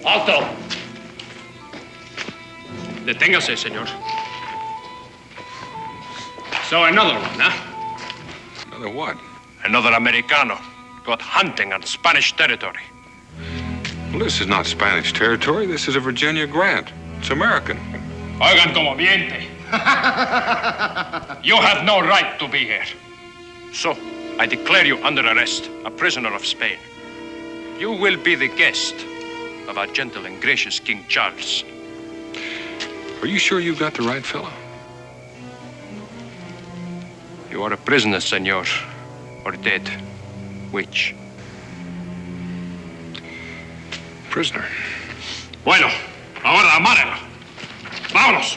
Alto. Deténgase, señor. So another one, huh? Another what? Another Americano caught hunting on Spanish territory. Well, this is not Spanish territory. This is a Virginia grant. It's American. Oigan como miente. You have no right to be here. So, I declare you under arrest, a prisoner of Spain. You will be the guest of our gentle and gracious King Charles. Are you sure you got the right fellow? You are a prisoner, senor, or dead. Which? Prisoner. Bueno, ahora amárelo. Vámonos.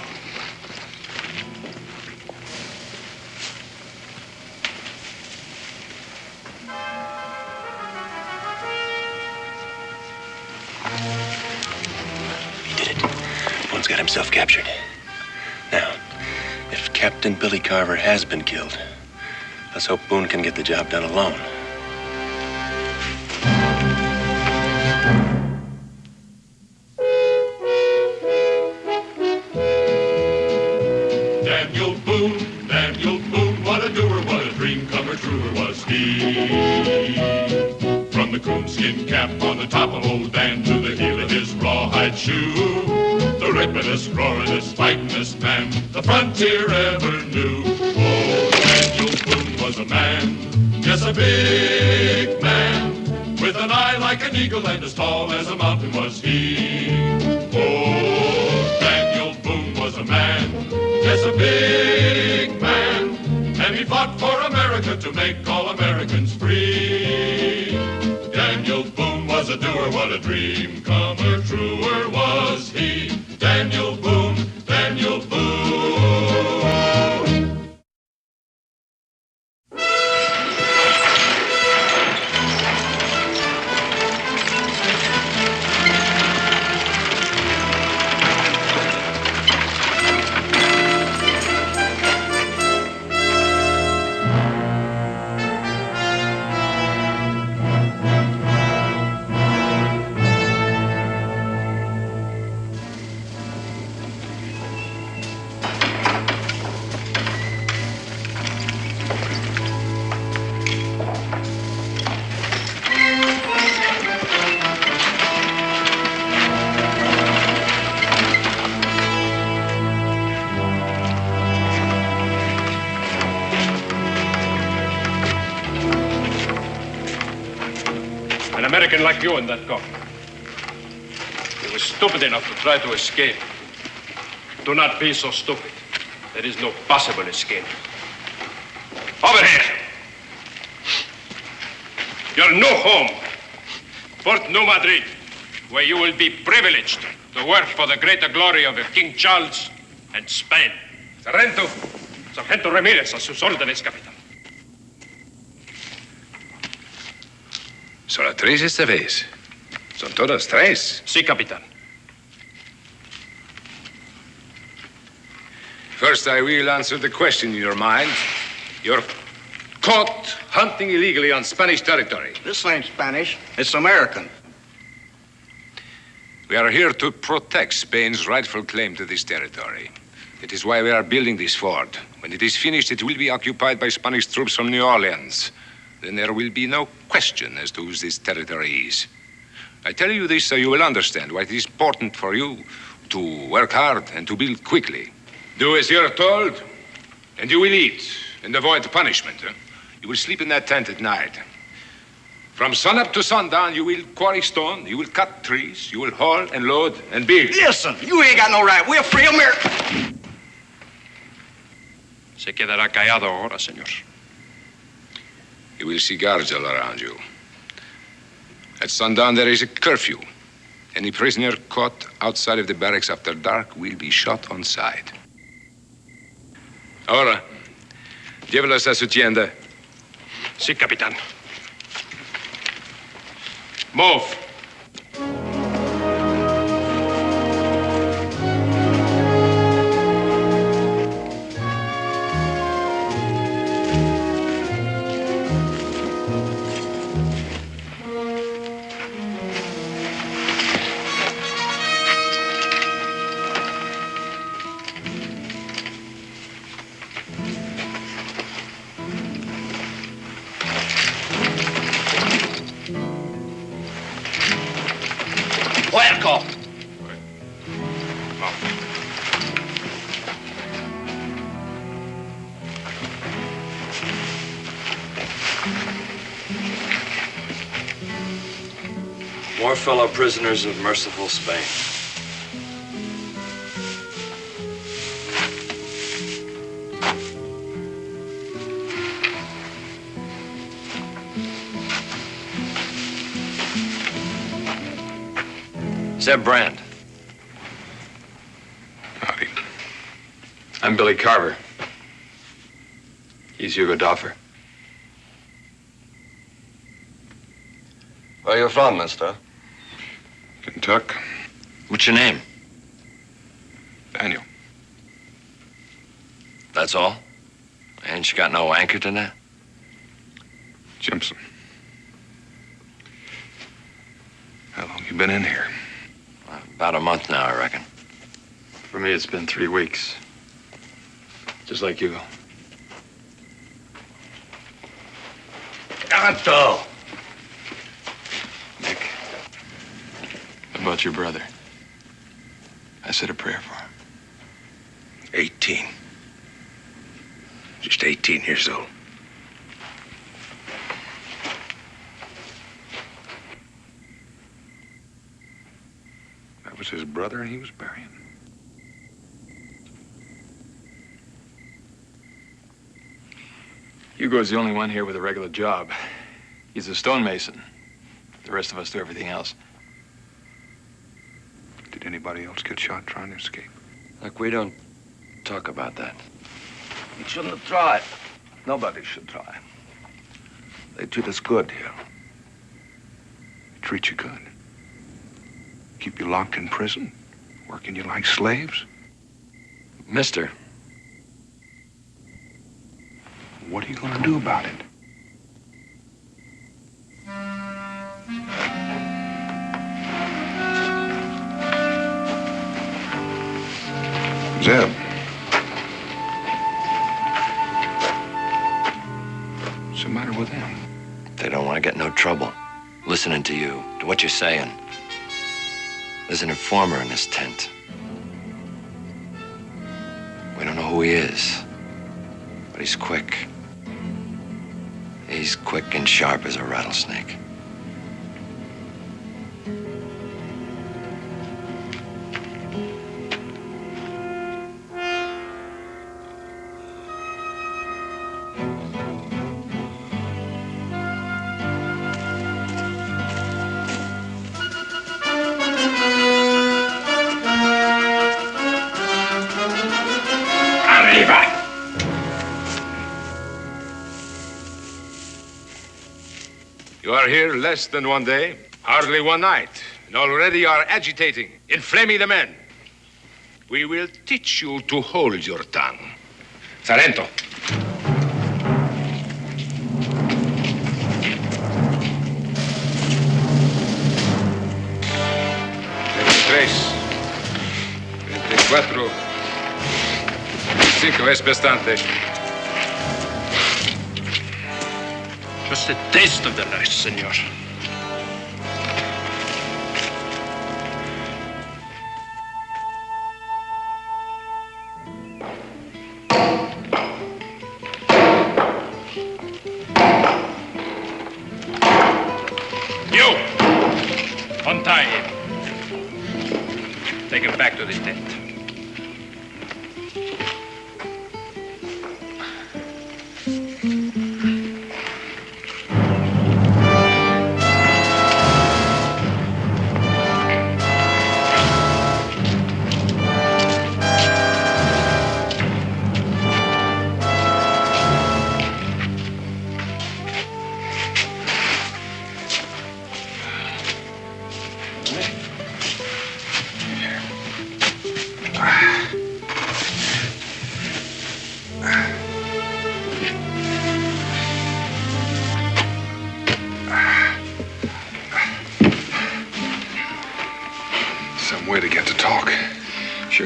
He did it. Boone's got himself captured. Now, if Captain Billy Carver has been killed, let's hope Boone can get the job done alone. Daniel Boone, what a doer, what a dream comer, truer was he. From the coonskin cap on the top of old Dan to the heel of his rawhide shoe, the ripperest, roaringest, fightingest man the frontier ever knew. Oh, Daniel Boone was a man, yes, a big man, with an eye like an eagle and as tall as a mountain was he. Oh, Daniel Boone was a man, yes, a big man, and he fought for America to make all Americans free. Daniel Boone was a doer, what a dream comer, truer was he. Daniel Boone, Daniel Boone. An American like you in that coffin. You were stupid enough to try to escape. Do not be so stupid. There is no possible escape. Over here. Your new home, Fort New Madrid, where you will be privileged to work for the greater glory of King Charles and Spain. Sargento Ramírez, a sus órdenes, capitán. Solo tres esta vez. Son todos tres. Sí, capitán. First, I will answer the question in your mind. You're caught hunting illegally on Spanish territory. This ain't Spanish. It's American. We are here to protect Spain's rightful claim to this territory. It is why we are building this fort. When it is finished, it will be occupied by Spanish troops from New Orleans. Then there will be no question as to whose this territory is. I tell you this so you will understand why it is important for you to work hard and to build quickly. Do as you're told, and you will eat and avoid punishment. You will sleep in that tent at night. From sunup to sundown, you will quarry stone, you will cut trees, you will haul and load and build. Listen, you ain't got no right. We're free Americans. Se quedará callado ahora, señor. You will see guards all around you. At sundown, there is a curfew. Any prisoner caught outside of the barracks after dark will be shot on sight. Ahora, llévalos a su tienda. Sí, capitán. Move. More fellow prisoners of merciful Spain. Zeb Brand. Howdy. I'm Billy Carver. He's Hugo Doffer. Where are you from, mister? Kentucky. What's your name? Daniel. That's all? Ain't you got no anchor to that? Jimson. How long you been in here? About a month now, I reckon. For me, it's been 3 weeks. Just like Hugo. Tonto! Nick, about your brother. I said a prayer for him. 18. Just 18 years old. That was his brother, and he was burying. Hugo's the only one here with a regular job. He's a stonemason. The rest of us do everything else. Did anybody else get shot trying to escape? Look, we don't talk about that. You shouldn't have tried. Nobody should try. They treat us good here. Treat you good. Keep you locked in prison, working you like slaves. Mister. What are you going to do about it? Zeb. What's the matter with them? They don't want to get in no trouble. Listening to you, to what you're saying. There's an informer in this tent. We don't know who he is, but he's quick. He's quick and sharp as a rattlesnake. You are here less than 1 day, hardly 1 night, and already you are agitating, inflaming the men. We will teach you to hold your tongue. Sargento. Cinco es bastante. Just a taste of the life, senor. You! Untie him. Take him back to the tent.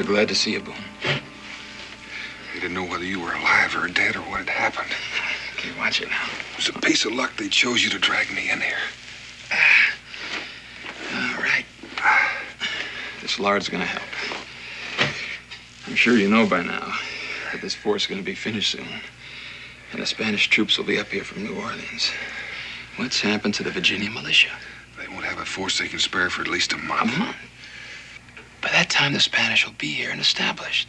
Glad to see you, Boone. They didn't know whether you were alive or dead or what had happened. Okay, watch it now. It was a piece of luck they chose you to drag me in here. All right. This lard's gonna help. I'm sure you know by now that this force is gonna be finished soon. And the Spanish troops will be up here from New Orleans. What's happened to the Virginia militia? They won't have a force they can spare for at least a month. A month? By that time, the Spanish will be here and established.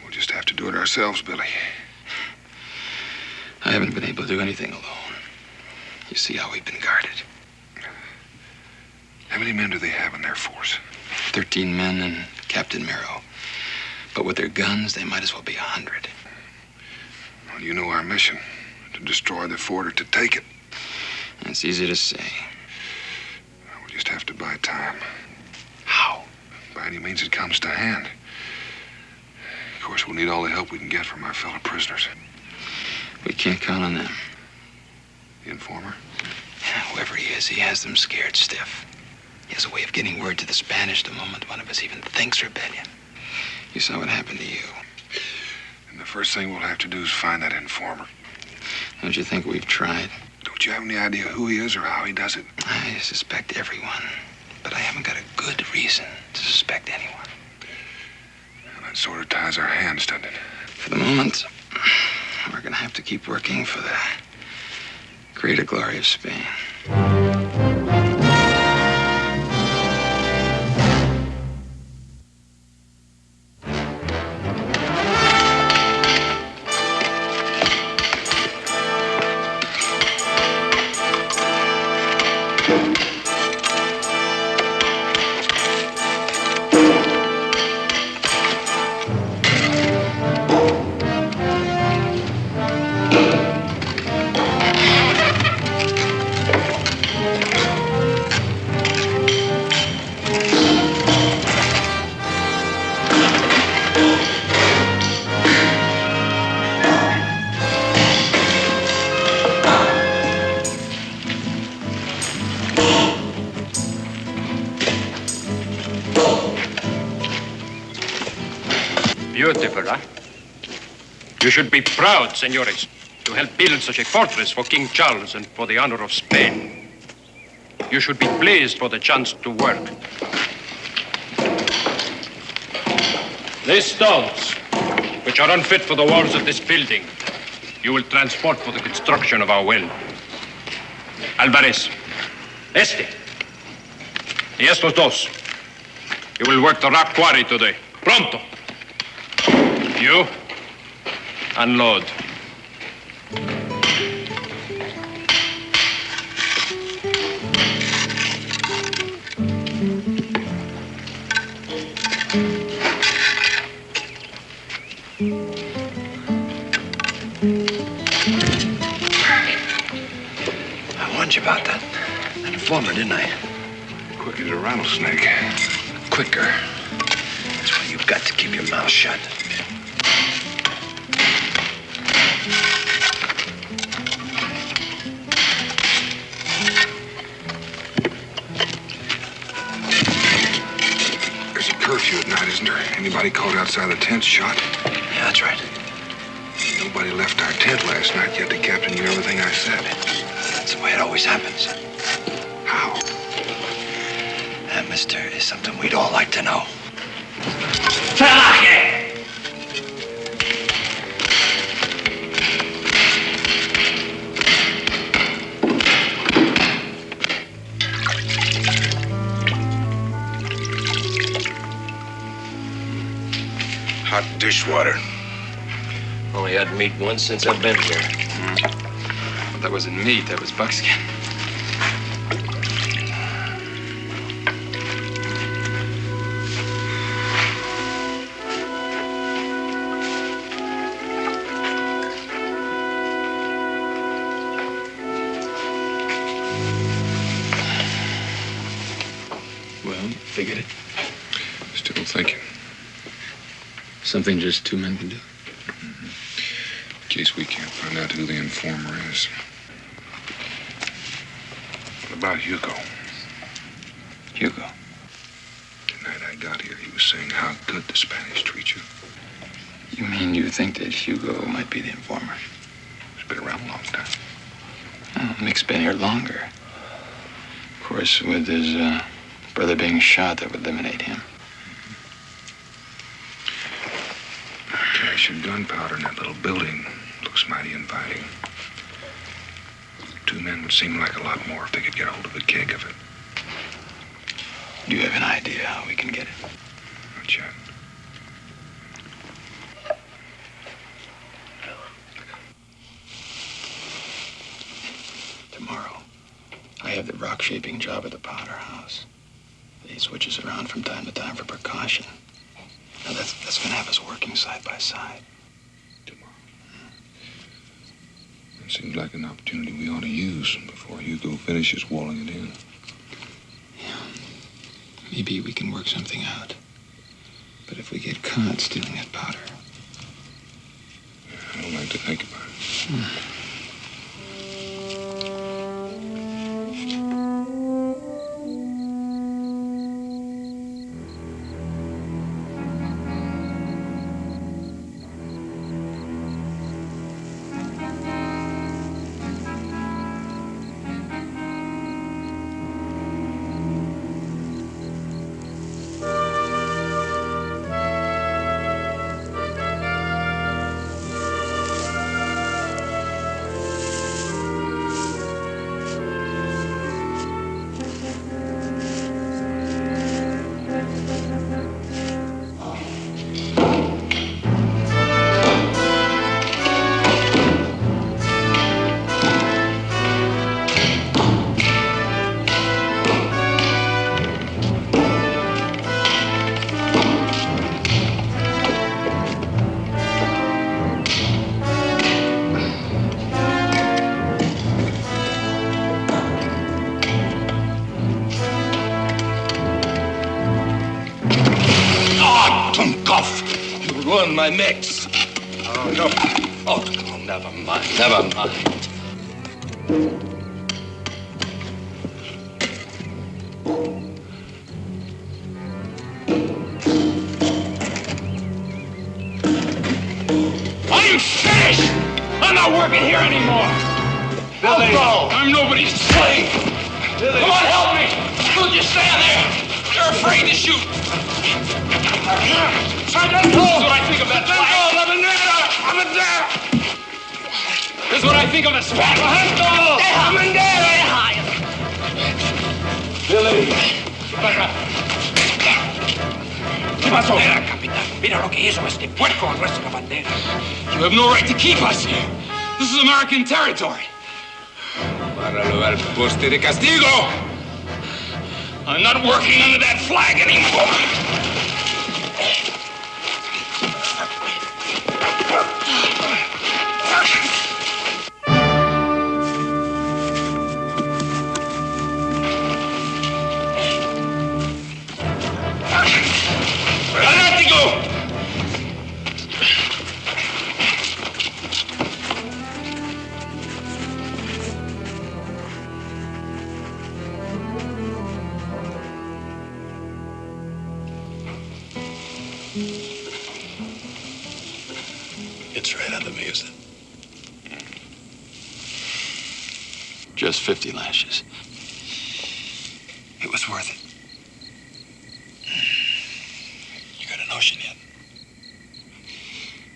We'll just have to do it ourselves, Billy. I haven't been able to do anything alone. You see how we've been guarded. How many men do they have in their force? 13 men and Captain Miro. But with their guns, they might as well be 100. Well, you know our mission. To destroy the fort or to take it. It's easy to say. We'll just have to buy time. How? By any means it comes to hand. Of course, we'll need all the help we can get from our fellow prisoners. We can't count on them. The informer? Whoever he is, he has them scared stiff. He has a way of getting word to the Spanish the moment one of us even thinks rebellion. You saw what happened to you. And the first thing we'll have to do is find that informer. Don't you think we've tried? Don't you have any idea who he is or how he does it? I suspect everyone, but I haven't got a good reason to suspect anyone. Well, that sort of ties our hands, doesn't it? For the moment, we're going to have to keep working for the greater glory of Spain. Beautiful, huh? You should be proud, senores, to help build such a fortress for King Charles and for the honor of Spain. You should be pleased for the chance to work. These stones, which are unfit for the walls of this building, you will transport for the construction of our well. Alvarez, este, y estos dos. You will work the rock quarry today. Pronto. You, unload. I warned you about that informer, didn't I? Quick as a rattlesnake. Quicker. That's why you've got to keep your mouth shut. There's a curfew at night, isn't there? Anybody caught outside the tent shot? Yeah, that's right. Nobody left our tent last night, yet the captain knew everything I said. That's the way it always happens. How? That, mister, is something we'd all like to know. Hot dishwater. Only had meat once since I've been here. That wasn't meat, that was buckskin. Well, you figured it. Still thinking. Something just two men can do. In case we can't find out who the informer is. What about Hugo? Hugo. The night I got here, he was saying how good the Spanish treat you. You mean you think that Hugo might be the informer? He's been around a long time. Oh, Mick's been here longer. Of course, with his brother being shot, that would eliminate him. Cache of gunpowder in that little building looks mighty inviting. Two men would seem like a lot more if they could get hold of a keg of it. Do you have an idea how we can get it? Not yet. Tomorrow, I have the rock shaping job at the powder house. He switches around from time to time for precaution. Now that's going to have us working side by side. Tomorrow. That seems like an opportunity we ought to use before Hugo finishes walling it in. Yeah. Maybe we can work something out. But if we get caught stealing that powder... I don't like to think about it. Ruin my mix. Oh, no. Oh, never mind. Never mind. I'm finished! I'm not working here anymore! Billy. No, I'm nobody's slave! Billy. Come on, help me! Don't just stand there! You're afraid to shoot! Sergeant, this is what I think of that flag! This is what I think of the Spanish! Billy. ¿Qué pasó? Capitán, mira lo que hizo este puerco a nuestra bandera. You have no right to keep us here. This is American territory. Páralo al poste de castigo. I'm not working under that flag anymore. It's right under me, isn't it? Just 50 lashes. It was worth it. You got a notion yet?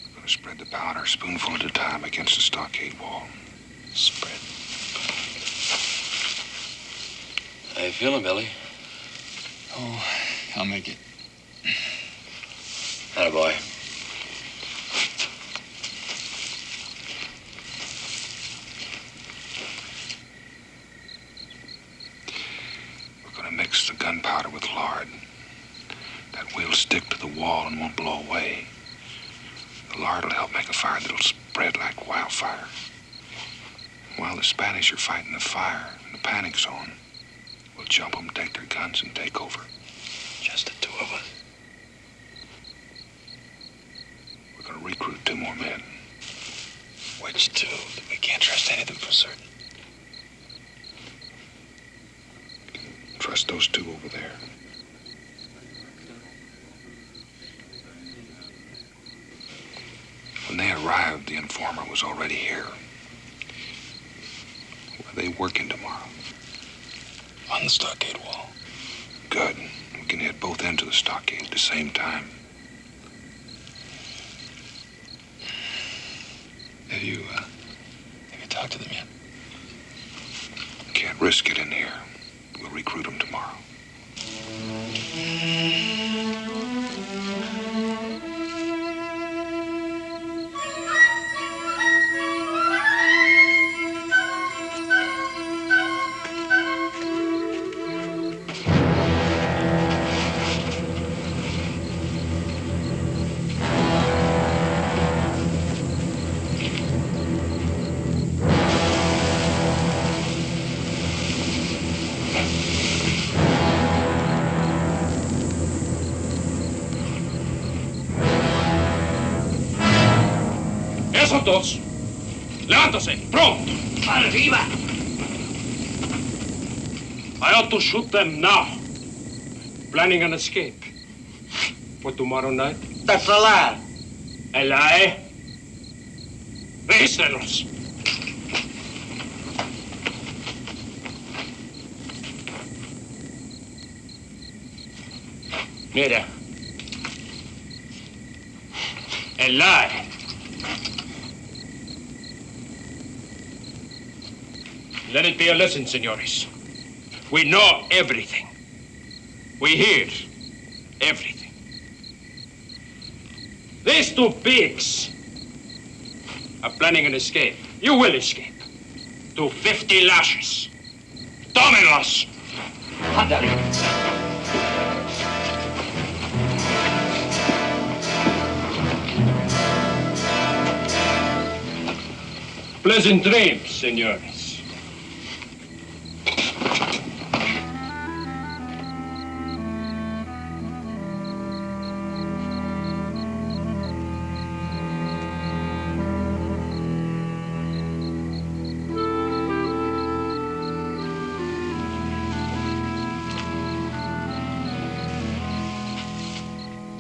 I'm gonna spread the powder a spoonful at a time against the stockade wall. Spread. How you feeling, Billy? Oh, I'll make it. Attaboy. Mix the gunpowder with lard. That will stick to the wall and won't blow away. The lard will help make a fire that'll spread like wildfire. While the Spanish are fighting the fire and the panic zone, we'll jump them, take their guns, and take over. Just the two of us. We're gonna recruit 2 more men. Which 2? We can't trust any of them for certain. Trust those 2 over there. When they arrived, the informer was already here. Where are they working tomorrow? On the stockade wall. Good. We can hit both ends of the stockade at the same time. Have you talked to them yet? Can't risk it in here. We'll recruit them tomorrow. Esos dos. Levántase, pronto. Arriba. I ought to shoot them now. Planning an escape. For tomorrow night? That's a lie. A lie? Regístrelos. Mira. A lie. Let it be a lesson, senores. We know everything. We hear everything. These two pigs are planning an escape. You will escape. To 50 lashes. Tómenlos. Ándale. Pleasant dreams, senores.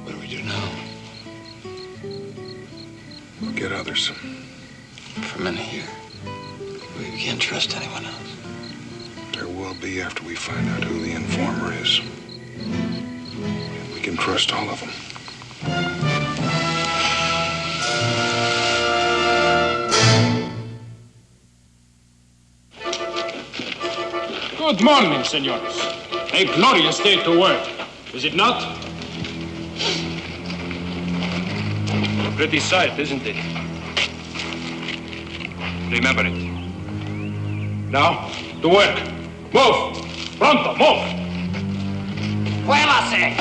What do we do now? We'll get others. From in here. We can't trust anyone else. There will be after we find out who the informer is. We can trust all of them. Good morning, senores. A glorious day to work, is it not? A pretty sight, isn't it? Remember it. Now, to work. Move! Pronto, move! ¡Muévase!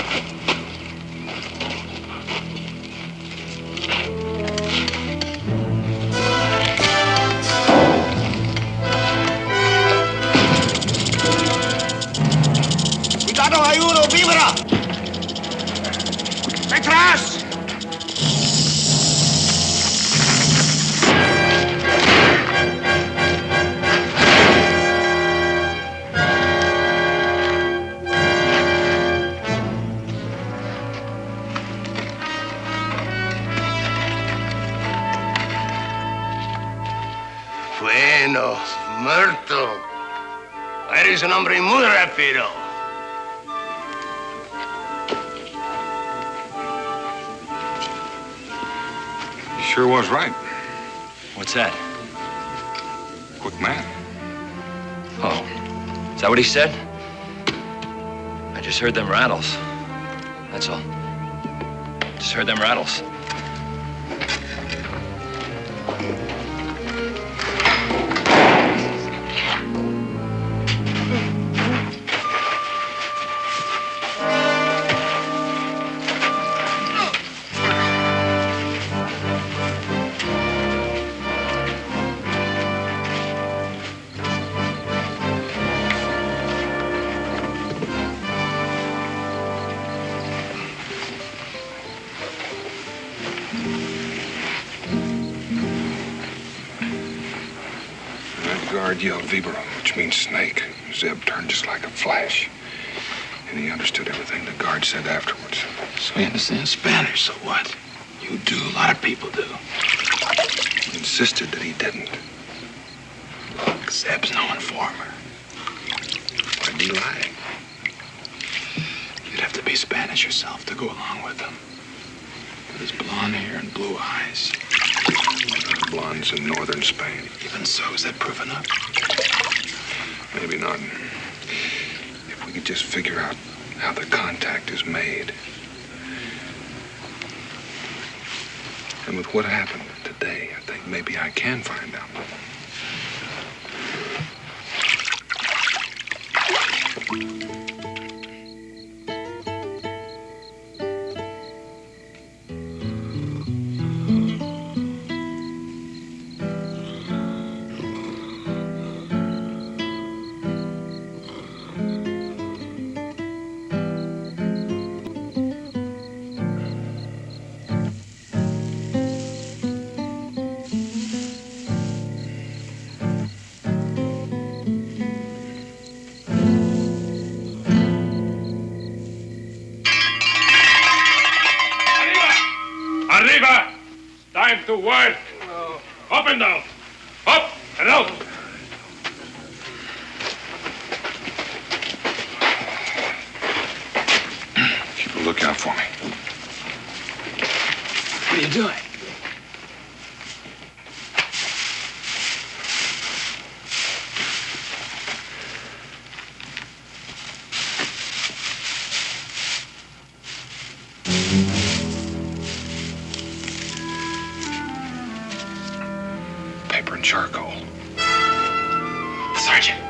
¡Cuidado, hay uno! ¡Vibra! ¡Detrás! Bueno, muerto. Eres un hombre muy rápido. He sure was right. What's that? Quick man. Oh, is that what he said? I just heard them rattles. That's all. Just heard them rattles. Guard yelled Vibra, which means snake. Zeb turned just like a flash. And he understood everything the guard said afterwards. So he understands Spanish, so what? You do, a lot of people do. He insisted that he didn't. Look, Zeb's no informer. Why'd he lie? You'd have to be Spanish yourself to go along with him. With his blonde hair and blue eyes. Blondes in northern Spain. Even so, is that proof enough? Maybe not. If we could just figure out how the contact is made. And with what happened today, I think maybe I can find out. Arriba! Time to work. Up and down. Up and out. Keep a lookout for me. What are you doing? Paper and charcoal. Sergeant.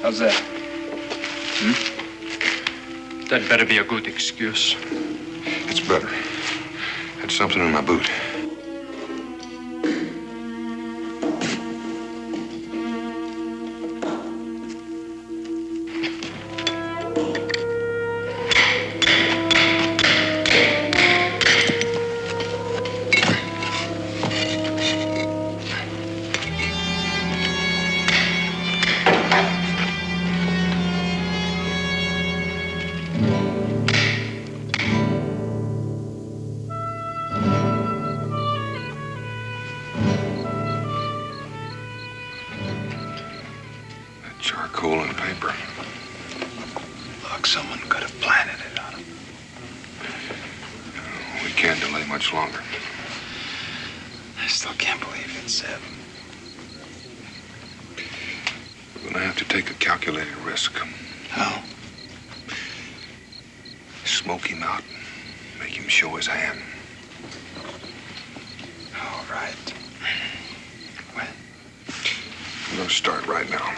How's that? That better be a good excuse. It's better. Had something in my boot. Charcoal and paper. Look, someone could have planted it on him. We can't delay much longer. I still can't believe it's Zeb. We're gonna have to take a calculated risk. How? Smoke him out and make him show his hand. All right. When? I'm gonna start right now.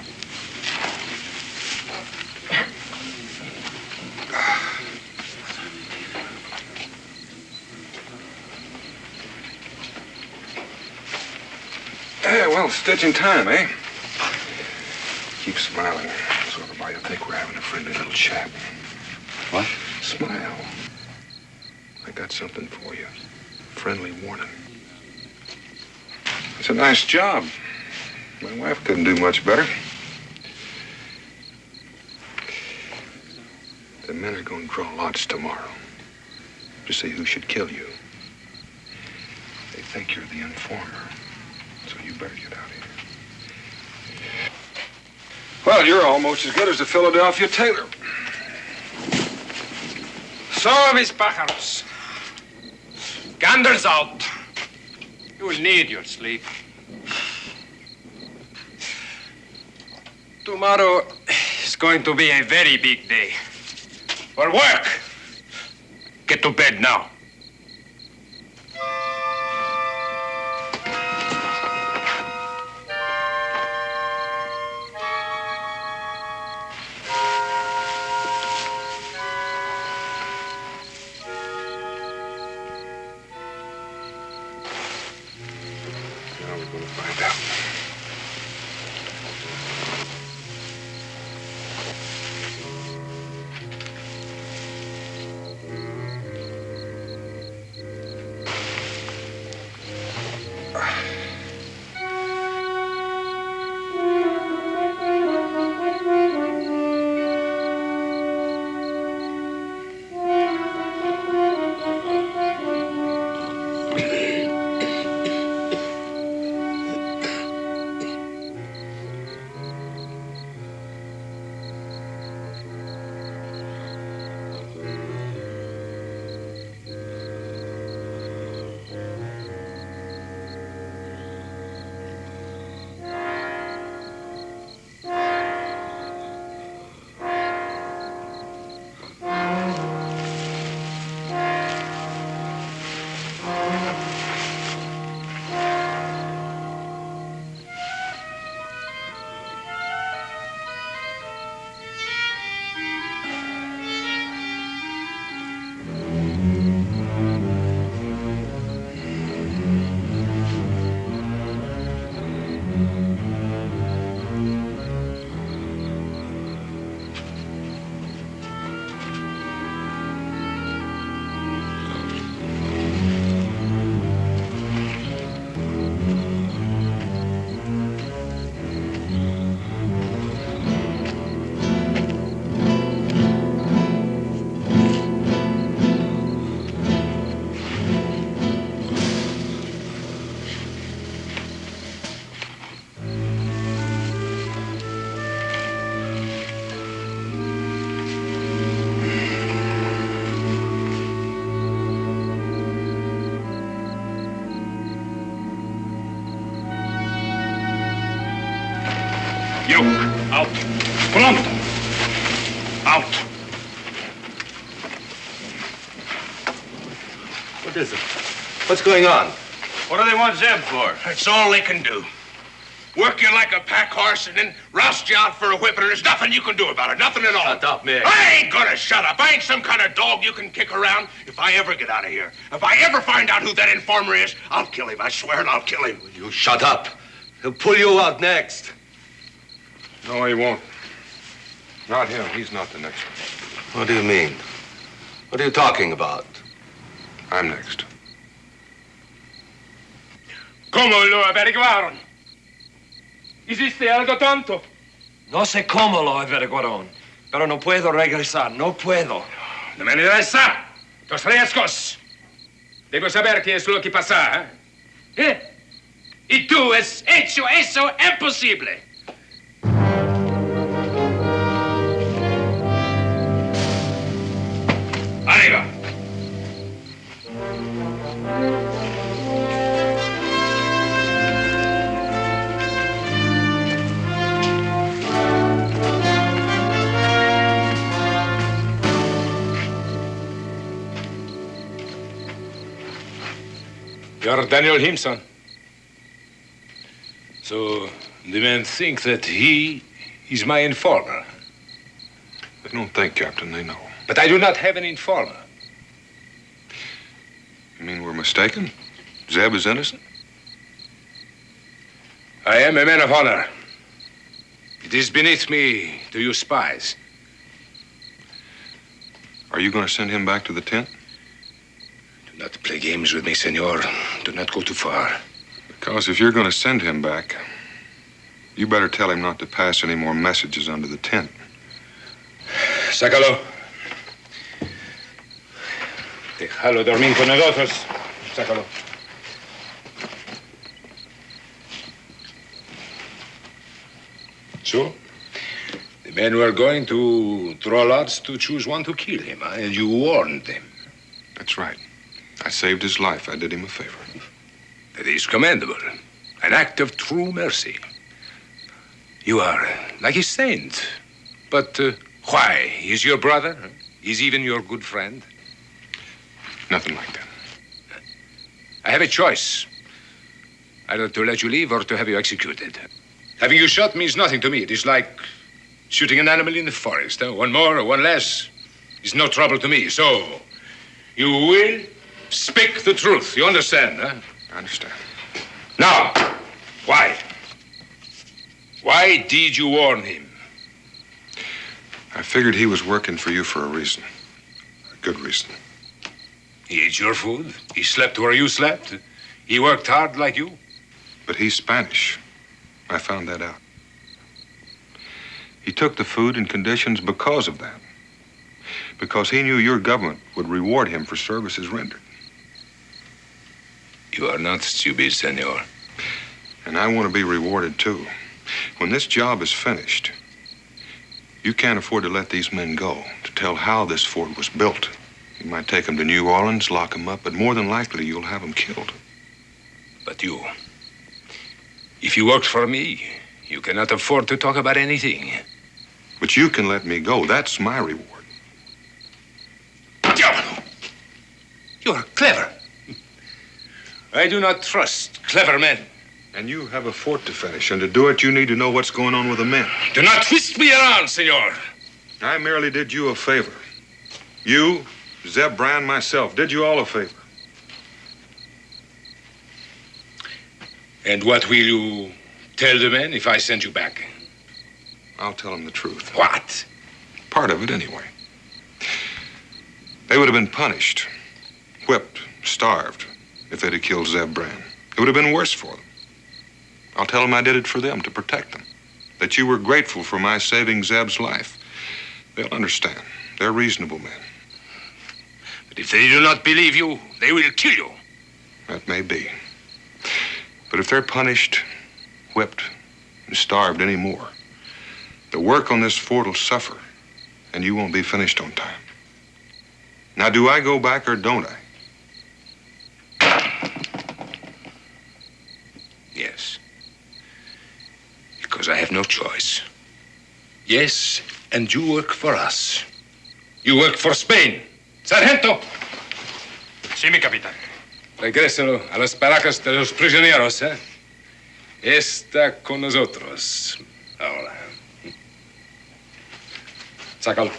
Yeah, well, stitching time, eh? Keep smiling, so everybody will think we're having a friendly little chat. What? Smile. I got something for you. Friendly warning. It's a nice job. My wife couldn't do much better. The men are going to draw lots tomorrow to see who should kill you. They think you're the informer, so you better get out of here. Well, you're almost as good as the Philadelphia tailor. So, mis pájaros. Gander's out. You will need your sleep. Tomorrow is going to be a very big day. For work. Get to bed now. Now we're going to find out. You, out. Pronto. Out. What is it? What's going on? What do they want Zeb for? That's all they can do. Work you like a pack horse and then roust you out for a whipping. There's nothing you can do about it. Nothing at all. Shut up, Mick. I ain't gonna shut up. I ain't some kind of dog you can kick around. If I ever get out of here, if I ever find out who that informer is, I'll kill him. I swear it, I'll kill him. You shut up. He'll pull you out next. No, he won't. Not him. He's not the next one. What do you mean? What are you talking about? I'm next. ¿Cómo lo averiguaron? ¿Hiciste algo tonto? No sé cómo lo averiguaron, pero no puedo regresar, no puedo. No me interesa. Los riesgos. Debo saber qué es lo que pasa, ¿eh? Y tú has hecho eso imposible. Arriba. You're Daniel Himson. So the men think that he is my informer. They don't think, Captain. They know. But I do not have an informer. You mean we're mistaken? Zeb is innocent? I am a man of honor. It is beneath me to use spies. Are you going to send him back to the tent? Do not play games with me, senor. Do not go too far. Because if you're going to send him back, you better tell him not to pass any more messages under the tent. Sácalo. Déjalo dormir con nosotros. Sácalo. So, the men were going to draw lots to choose one to kill him, huh? And you warned them. That's right. I saved his life. I did him a favor. That is commendable. An act of true mercy. You are like a saint. But why? Is your brother? Is even your good friend? Nothing like that. I have a choice. Either to let you leave or to have you executed. Having you shot means nothing to me. It is like shooting an animal in the forest. Huh? One more or one less is no trouble to me. So, you will speak the truth. You understand, huh? I understand. Now, why? Why did you warn him? I figured he was working for you for a reason. A good reason. He ate your food. He slept where you slept. He worked hard like you. But he's Spanish. I found that out. He took the food and conditions because of that. Because he knew your government would reward him for services rendered. You are not stupid, senor. And I want to be rewarded, too. When this job is finished, you can't afford to let these men go to tell how this fort was built. You might take them to New Orleans, lock them up, but more than likely you'll have them killed. But you, if you worked for me, you cannot afford to talk about anything. But you can let me go. That's my reward. You are clever. I do not trust clever men. And you have a fort to finish, and to do it, you need to know what's going on with the men. Do not twist me around, senor. I merely did you a favor. You, Zeb Brand, myself, did you all a favor. And what will you tell the men if I send you back? I'll tell them the truth. What? Part of it, anyway. They would have been punished, whipped, starved, if they'd have killed Zeb Brand. It would have been worse for them. I'll tell them I did it for them, to protect them. That you were grateful for my saving Zeb's life. They'll understand. They're reasonable men. But if they do not believe you, they will kill you. That may be. But if they're punished, whipped, and starved anymore, the work on this fort will suffer, and you won't be finished on time. Now, do I go back or don't I? Yes. because I have no choice. Yes, and you work for us. You work for Spain. Sargento. Sí, mi capitán. Regréselo a las barracas de los prisioneros, ¿eh? Está con nosotros ahora. Sácalo.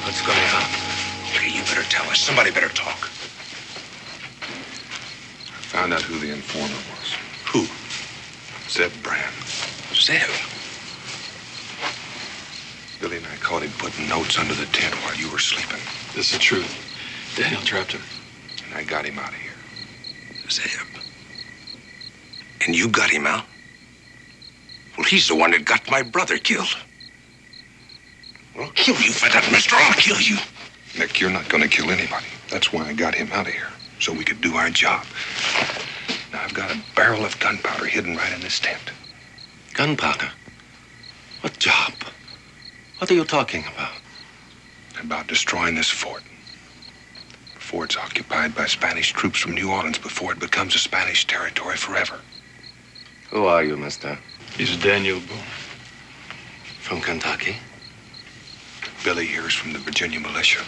What's going on? Okay, you better tell us. Somebody better talk. I found out who the informer was. Who? Zeb Brand. Zeb. Billy and I caught him putting notes under the tent while you were sleeping. This is the truth. Daniel trapped him. And I got him out of here. Zeb. And you got him out? Well, he's the one that got my brother killed. I'll kill you for that, mister. I'll kill you. Nick, you're not going to kill anybody. That's why I got him out of here, so we could do our job. Now, I've got a barrel of gunpowder hidden right in this tent. Gunpowder? What job? What are you talking about? About destroying this fort. Before it's occupied by Spanish troops from New Orleans, before it becomes a Spanish territory forever. Who are you, mister? He's Daniel Boone. From Kentucky? Billy here is from the Virginia militia.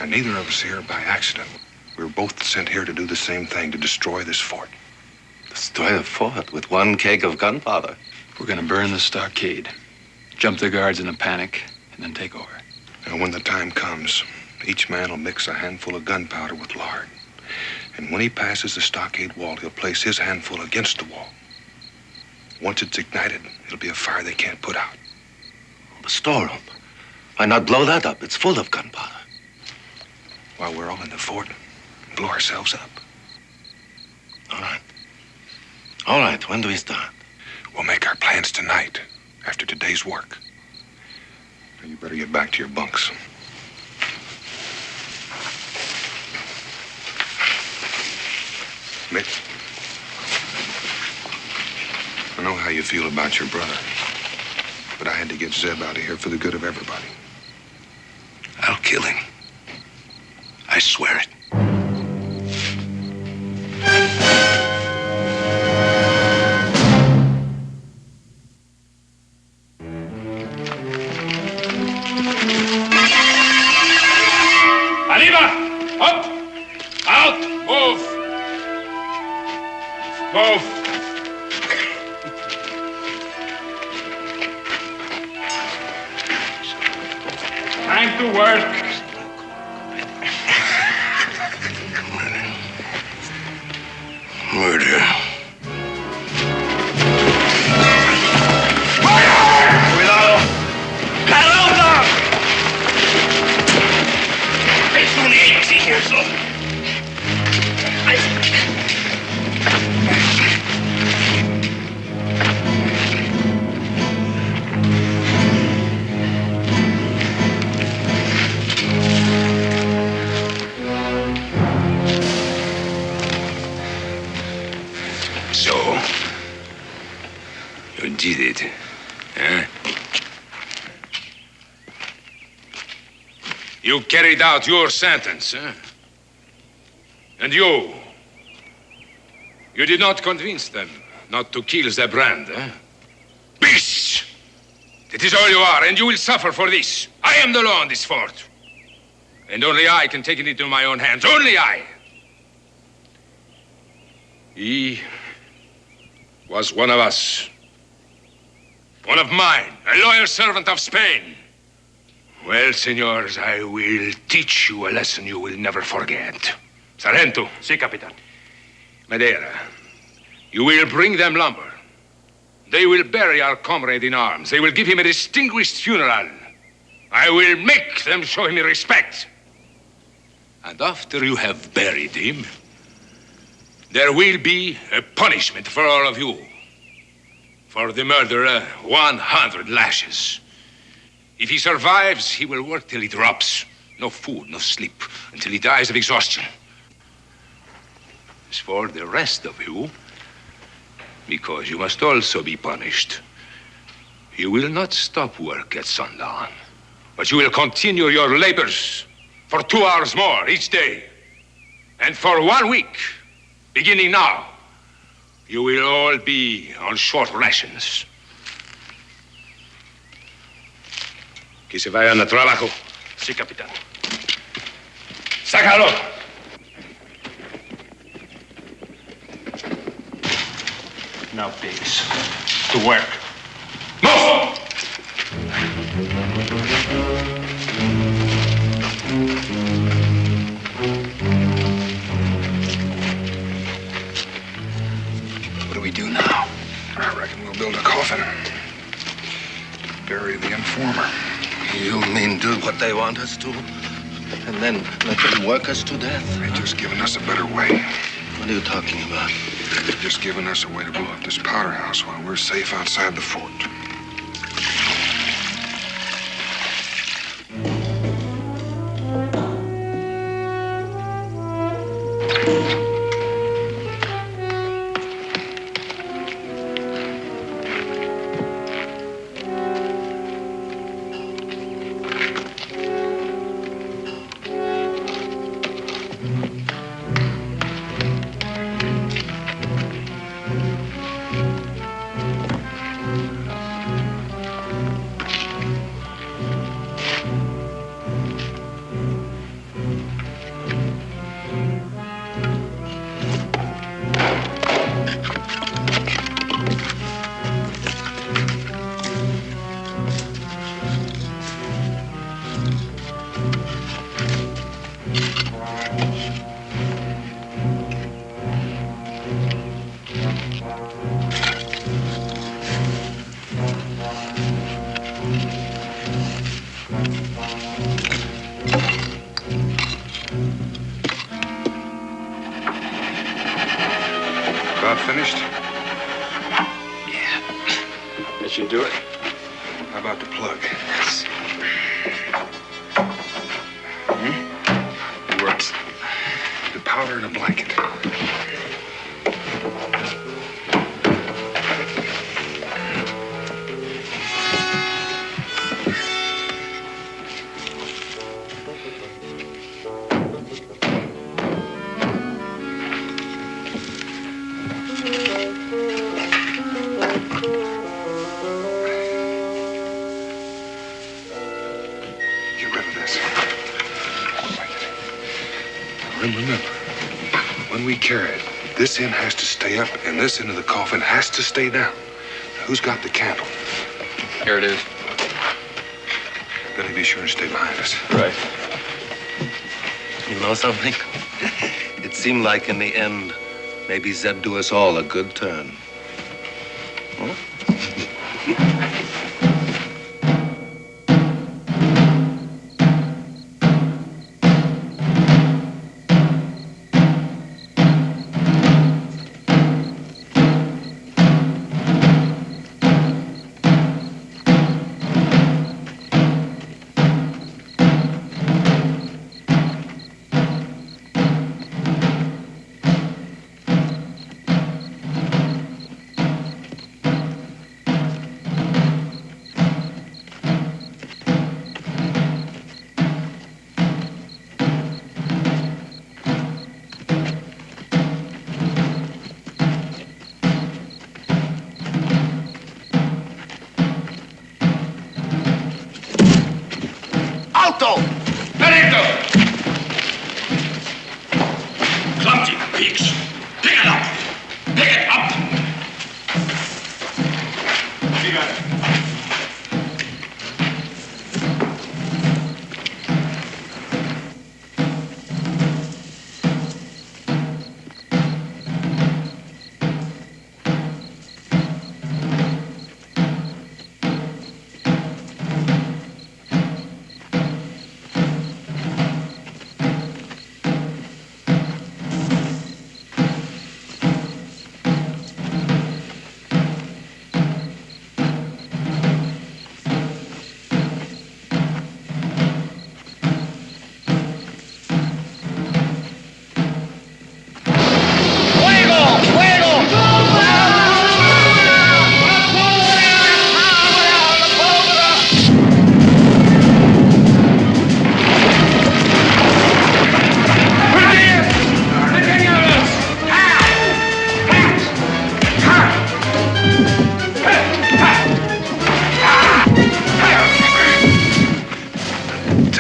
And neither of us here by accident. We were both sent here to do the same thing, to destroy this fort. Destroy a fort with one keg of gunpowder? We're gonna burn the stockade, jump the guards in a panic, and then take over. And when the time comes, each man will mix a handful of gunpowder with lard. And when he passes the stockade wall, he'll place his handful against the wall. Once it's ignited, it'll be a fire they can't put out. The storeroom. Why not blow that up? It's full of gunpowder. While we're all in the fort, blow ourselves up. All right. All right, when do we start? We'll make our plans tonight, after today's work. Now, you better get back to your bunks. Mick, I know how you feel about your brother, but I had to get Zeb out of here for the good of everybody. I'll kill him. I swear it. Arriba! Up! Out! Move! Move! Time to work. Murder. Cuidado. Carota! Es un exitoso. So, you did it, huh? You carried out your sentence, huh? And you did not convince them not to kill the brand, huh? Beasts! That is all you are, and you will suffer for this. I am the law on this fort. And only I can take it into my own hands. Only I. He was one of us. One of mine, a loyal servant of Spain. Well, senors, I will teach you a lesson you will never forget. Sargento. Sí, capitán. Madeira, you will bring them lumber. They will bury our comrade in arms. They will give him a distinguished funeral. I will make them show him respect. And after you have buried him, there will be a punishment for all of you. For the murderer, 100 lashes. If he survives, he will work till he drops. No food, no sleep, until he dies of exhaustion. As for the rest of you, because you must also be punished, you will not stop work at sundown, but you will continue your labors for 2 hours more each day. And for 1 week, beginning now, you will all be on short rations. Que se vayan a trabajo. Sí, capitán. ¡Sácalo! Now, pigs, to work. Move! What do we do now? I reckon we'll build a coffin. Bury the informer. You mean do what they want us to? And then let them work us to death? They've just given us a better way. What are you talking about? They've just given us a way to blow up this powder house while we're safe outside the fort. About finished? Yeah. That should do it. How about the plug? Yes. It works. The powder and a blanket. Get rid of this. Remember, when we carry it, this end has to stay up and this end of the coffin has to stay down. Now, who's got the candle? Here it is. Billy, be sure and stay behind us. Right. You know something? It seemed like in the end, maybe Zeb do us all a good turn. Alto! Perito! Clumsy pigs! Pick it up! Pick it up!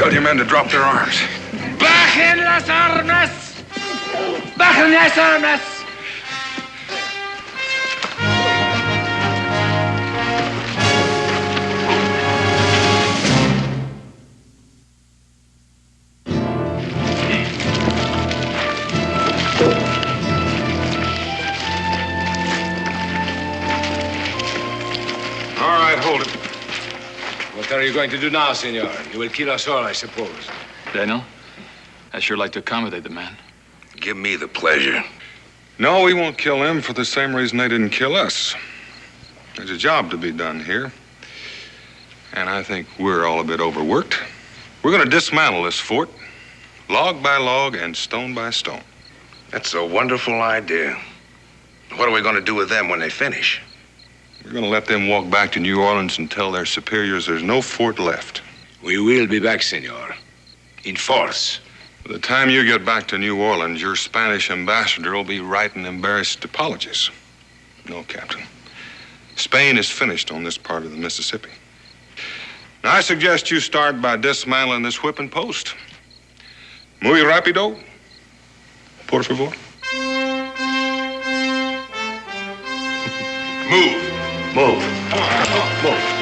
Tell your men to drop their arms. Bajen las armas! Bajen las armas! All right, hold it. What are you going to do now, senor? You will kill us all, I suppose. Daniel, I'd sure like to accommodate the man. Give me the pleasure. No, we won't kill them for the same reason they didn't kill us. There's a job to be done here. And I think we're all a bit overworked. We're going to dismantle this fort, log by log and stone by stone. That's a wonderful idea. What are we going to do with them when they finish? We're going to let them walk back to New Orleans and tell their superiors there's no fort left. We will be back, senor. In force. By the time you get back to New Orleans, your Spanish ambassador will be writing embarrassed apologies. No, Captain. Spain is finished on this part of the Mississippi. Now, I suggest you start by dismantling this whipping post. Muy rápido, por favor. Move. Move. Come on, move.